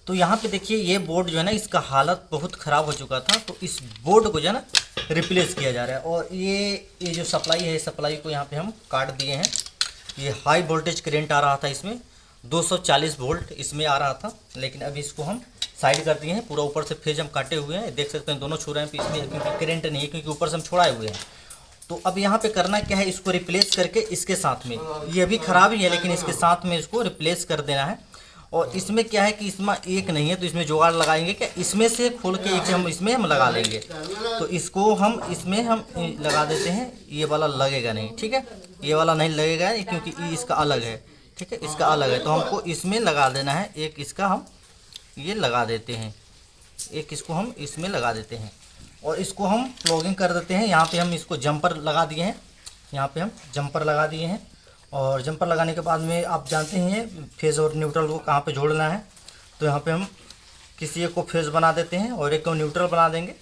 तो यहाँ पे देखिए ये बोर्ड जो है ना, इसका हालत बहुत ख़राब हो चुका था, तो इस बोर्ड को जो है ना रिप्लेस किया जा रहा है। और ये जो सप्लाई है, सप्लाई को यहाँ पे हम काट दिए हैं। ये हाई वोल्टेज करंट आ रहा था इसमें, 240 वोल्ट इसमें आ रहा था, लेकिन अभी इसको हम साइड कर दिए हैं। पूरा ऊपर से फेज हम काटे हुए हैं, देख सकते हैं दोनों छू रहे हैं इसमें, क्योंकि करंट नहीं है, क्योंकि ऊपर से हम छोड़ाए हुए हैं। तो अब यहाँ पे करना क्या है, इसको रिप्लेस करके इसके साथ में, ये भी ख़राब ही है लेकिन इसके साथ में इसको रिप्लेस कर देना है। और इसमें क्या है कि इसमें एक नहीं है, तो इसमें जुगाड़ लगाएंगे क्या, इसमें से खोल के एक हम इसमें हम लगा लेंगे। तो इसको हम इसमें हम लगा देते हैं, ये वाला लगेगा नहीं, ठीक है, ये वाला नहीं लगेगा क्योंकि ये इसका अलग है, ठीक है, इसका अलग है। तो हमको इसमें लगा देना है, एक इसका हम ये लगा देते हैं, एक इसको हम इसमें लगा देते हैं और इसको हम प्लॉगिंग कर देते हैं। यहाँ पे हम इसको जंपर लगा दिए हैं, यहाँ पे हम जंपर लगा दिए हैं। और जंपर लगाने के बाद में आप जानते हैं फेज़ और न्यूट्रल को कहाँ पे जोड़ना है। तो यहाँ पे हम किसी एक को फेज़ बना देते हैं और एक को न्यूट्रल बना देंगे।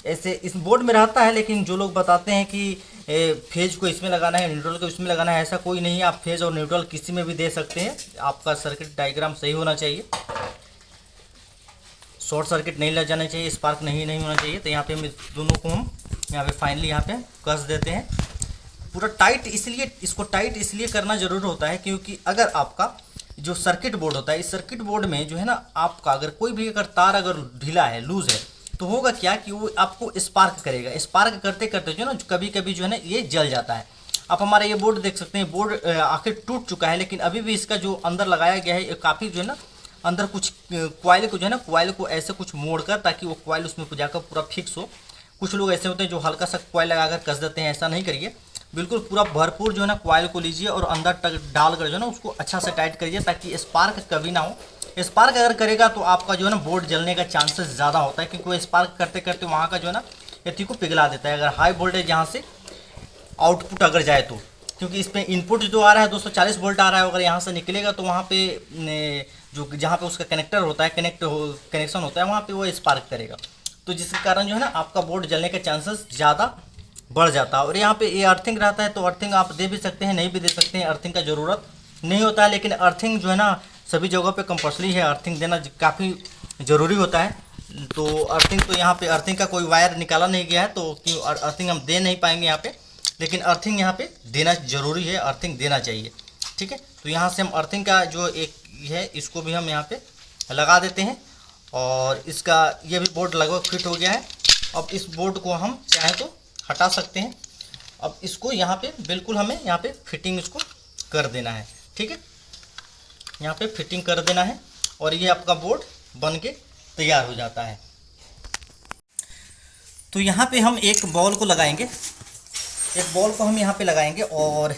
ऐसे इस बोर्ड में रहता है, लेकिन जो लोग बताते हैं कि फेज को इसमें लगाना है, न्यूट्रल को इसमें लगाना है, ऐसा कोई नहीं है। आप फेज और न्यूट्रल किसी में भी दे सकते हैं, आपका सर्किट डायग्राम सही होना चाहिए, शॉर्ट सर्किट नहीं लग जाना चाहिए, स्पार्क नहीं होना चाहिए। तो यहाँ पे हम इस दोनों को हम यहाँ पे फाइनली यहाँ पे कस देते हैं पूरा टाइट। इसलिए इसको टाइट इसलिए करना ज़रूर होता है क्योंकि अगर आपका जो सर्किट बोर्ड होता है, इस सर्किट बोर्ड में जो है ना, आपका अगर कोई भी अगर तार अगर ढीला है, लूज़ है, तो होगा क्या कि वो आपको स्पार्क करेगा। स्पार्क करते करते जो है ना, कभी कभी जो है ना ये जल जाता है। आप हमारा ये बोर्ड देख सकते हैं, बोर्ड आखिर टूट चुका है, लेकिन अभी भी इसका जो अंदर लगाया गया है काफ़ी जो है ना, अंदर कुछ कॉइल को जो है ना, कॉइल को ऐसे कुछ मोड़ कर, ताकि वो कॉइल उसमें जाकर पूरा फिक्स हो। कुछ लोग ऐसे होते हैं जो हल्का सा कॉइल लगाकर कस देते हैं, ऐसा नहीं करिए। बिल्कुल पूरा भरपूर जो है ना कॉइल को लीजिए और अंदर तक डालकर जो है ना उसको अच्छा से टाइट करिए, ताकि स्पार्क कभी ना हो। स्पार्क अगर करेगा तो आपका जो है ना बोर्ड जलने का चांसेस ज़्यादा होता है, क्योंकि वो स्पार्क करते करते वहाँ का जो है ना एथी को पिघला देता है। अगर हाई वोल्टेज यहाँ से आउटपुट अगर जाए तो, क्योंकि इसमें इनपुट जो आ रहा है 240 वोल्ट आ रहा है, अगर यहाँ से निकलेगा तो वहाँ पे जो जहाँ पे उसका कनेक्टर होता है, कनेक्शन होता है, वहाँ पे वो स्पार्क करेगा। तो जिसके कारण जो है ना आपका बोर्ड जलने के चांसेस ज़्यादा बढ़ जाता है। और यहाँ पे ये अर्थिंग रहता है, तो अर्थिंग आप दे भी सकते हैं, नहीं भी दे सकते हैं, अर्थिंग का ज़रूरत नहीं होता है। लेकिन अर्थिंग जो है ना सभी जगहों पे कंपल्सरी है, अर्थिंग देना काफ़ी ज़रूरी होता है। तो अर्थिंग, तो यहाँ पे अर्थिंग का कोई वायर निकाला नहीं गया है, तो क्यों अर्थिंग हम दे नहीं पाएंगे यहाँ पे, लेकिन अर्थिंग यहाँ पे देना ज़रूरी है, अर्थिंग देना चाहिए, ठीक है। तो यहाँ से हम अर्थिंग का जो एक है इसको भी हम यहाँ पे लगा देते हैं और इसका ये भी बोर्ड लगभग फिट हो गया है। अब इस बोर्ड को हम चाहे तो हटा सकते हैं। अब इसको यहाँ पे बिल्कुल हमें यहाँ पे फिटिंग इसको कर देना है, ठीक है, यहाँ पे फिटिंग कर देना है और ये आपका बोर्ड बन के तैयार हो जाता है। तो यहाँ पे हम एक बॉल को लगाएंगे, एक बॉल को हम यहाँ पे लगाएंगे और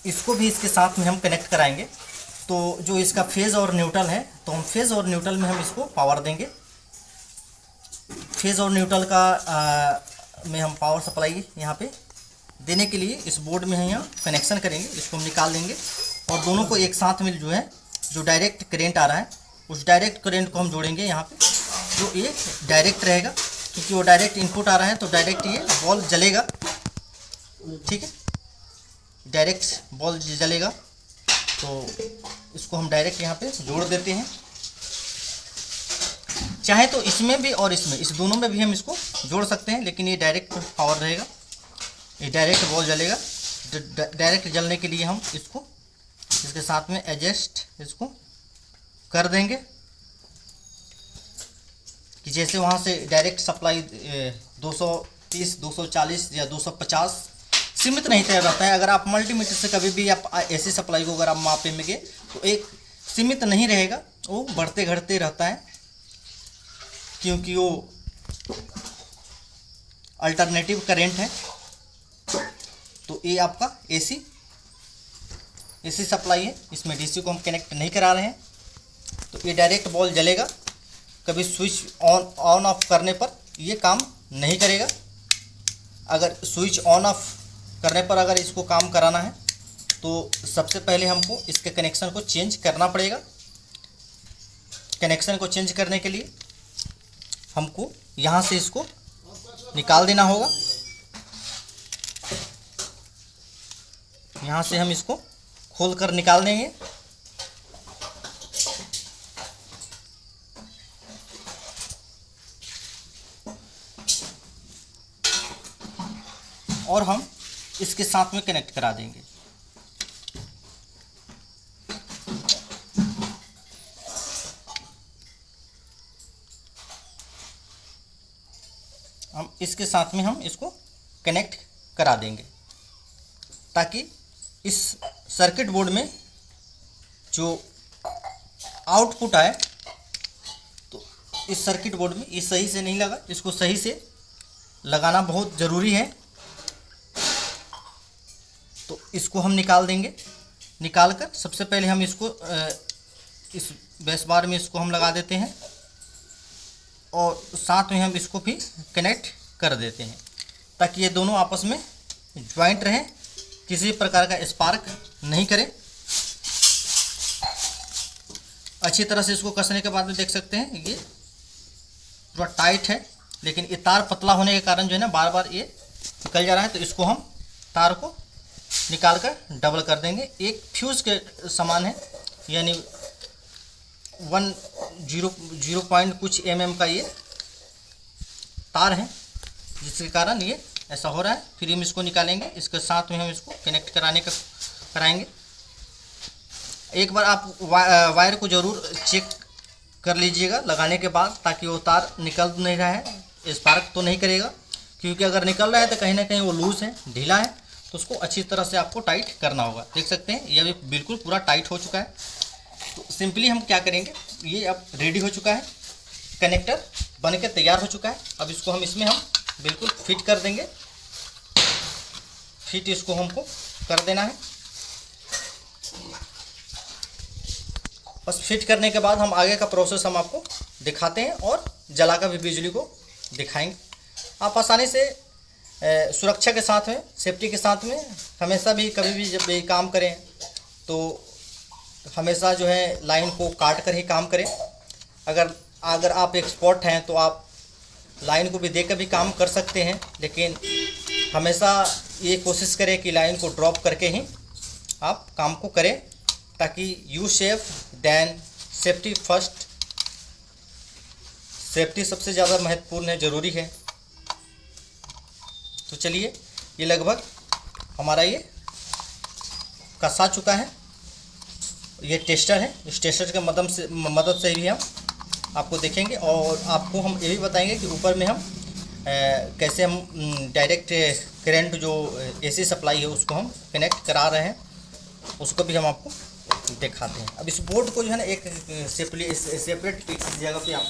इसको भी इसके साथ में हम कनेक्ट कराएंगे। तो जो इसका फेज़ और न्यूट्रल है, तो हम फेज़ और न्यूट्रल में हम इसको पावर देंगे। फेज़ और न्यूट्रल का में हम पावर सप्लाई यहाँ पे देने के लिए इस बोर्ड में हम यहाँ कनेक्शन करेंगे, इसको हम निकाल देंगे और दोनों को एक साथ में जो है, जो डायरेक्ट करंट आ रहा है उस डायरेक्ट करंट को हम जोड़ेंगे यहाँ पे, जो ये डायरेक्ट रहेगा, क्योंकि वो डायरेक्ट इनपुट आ रहा है, तो डायरेक्ट ये बॉल जलेगा, ठीक है, डायरेक्ट बॉल जलेगा। तो इसको हम डायरेक्ट यहाँ पे जोड़ देते हैं, चाहे तो इसमें भी और इसमें, इस दोनों में भी हम इसको जोड़ सकते हैं, लेकिन ये डायरेक्ट पावर रहेगा, ये डायरेक्ट बॉल जलेगा। डायरेक्ट जलने के लिए हम इसको इसके साथ में एडजस्ट इसको कर देंगे कि जैसे वहाँ से डायरेक्ट सप्लाई 230, 240 या 250 सीमित नहीं तय रहता है। अगर आप मल्टीमीटर से कभी भी आप ऐसी सप्लाई को अगर आप मापेंगे तो एक सीमित नहीं रहेगा, वो बढ़ते घटते रहता है, क्योंकि वो अल्टरनेटिव करंट है। तो ये आपका एसी सप्लाई है, इसमें डीसी को हम कनेक्ट नहीं करा रहे हैं, तो ये डायरेक्ट बॉल जलेगा। कभी स्विच ऑन ऑफ करने पर ये काम नहीं करेगा। अगर स्विच ऑन ऑफ करने पर अगर इसको काम कराना है तो सबसे पहले हमको इसके कनेक्शन को चेंज करना पड़ेगा। कनेक्शन को चेंज करने के लिए हमको यहाँ से इसको निकाल देना होगा, यहाँ से हम इसको खोल कर निकाल देंगे। और हम इसके साथ में कनेक्ट करा देंगे। हम इसके साथ में हम इसको कनेक्ट करा देंगे ताकि इस सर्किट बोर्ड में जो आउटपुट आए, तो इस सर्किट बोर्ड में ये सही से नहीं लगा, इसको सही से लगाना बहुत ज़रूरी है। तो इसको हम निकाल देंगे। निकाल कर सबसे पहले हम इसको इस बेस बार में इसको हम लगा देते हैं और साथ में हम इसको भी कनेक्ट कर देते हैं ताकि ये दोनों आपस में ज्वाइंट रहें, किसी प्रकार का स्पार्क नहीं करे। अच्छी तरह से इसको कसने के बाद में देख सकते हैं ये थोड़ा टाइट है, लेकिन ये तार पतला होने के कारण जो है ना बार बार ये निकल जा रहा है। तो इसको हम तार को निकाल कर डबल कर देंगे। एक फ्यूज़ के समान है, यानी 0 कुछ mm का ये तार है, जिसके कारण ये ऐसा हो रहा है। फिर हम इसको निकालेंगे, इसके साथ में हम इसको कनेक्ट कराएंगे। एक बार आप वायर को ज़रूर चेक कर लीजिएगा लगाने के बाद, ताकि वो तार निकल नहीं रहा है, स्पार्क तो नहीं करेगा। क्योंकि अगर निकल रहा है तो कहीं ना कहीं वो लूज़ है, ढीला है, तो उसको अच्छी तरह से आपको टाइट करना होगा। देख सकते हैं ये अभी बिल्कुल पूरा टाइट हो चुका है। तो सिंपली हम क्या करेंगे, ये अब रेडी हो चुका है, कनेक्टर बन के तैयार हो चुका है। अब इसको हम इसमें हम बिल्कुल फिट कर देंगे। फिट इसको हमको कर देना है। बस फिट करने के बाद हम आगे का प्रोसेस हम आपको दिखाते हैं और जला कर भी बिजली को दिखाएंगे। आप आसानी से सुरक्षा के साथ में, सेफ्टी के साथ में हमेशा भी कभी भी जब ये काम करें तो हमेशा जो है लाइन को काट कर ही काम करें। अगर आप एक्सपर्ट हैं तो आप लाइन को भी देख कर भी काम कर सकते हैं, लेकिन हमेशा ये कोशिश करें कि लाइन को ड्रॉप करके ही आप काम को करें, ताकि you safe then safety first. Safety सबसे ज़्यादा महत्वपूर्ण है, ज़रूरी है। तो चलिए, ये लगभग हमारा ये कसा चुका है। ये टेस्टर है, इस टेस्टर के मदद से भी हम आपको देखेंगे और आपको हम ये भी बताएंगे कि ऊपर में हम कैसे हम डायरेक्ट करंट जो एसी सप्लाई है उसको हम कनेक्ट करा रहे हैं, उसको भी हम आपको दिखाते हैं। अब इस बोर्ड को जो है ना एक सेपरेट एक जगह पे आप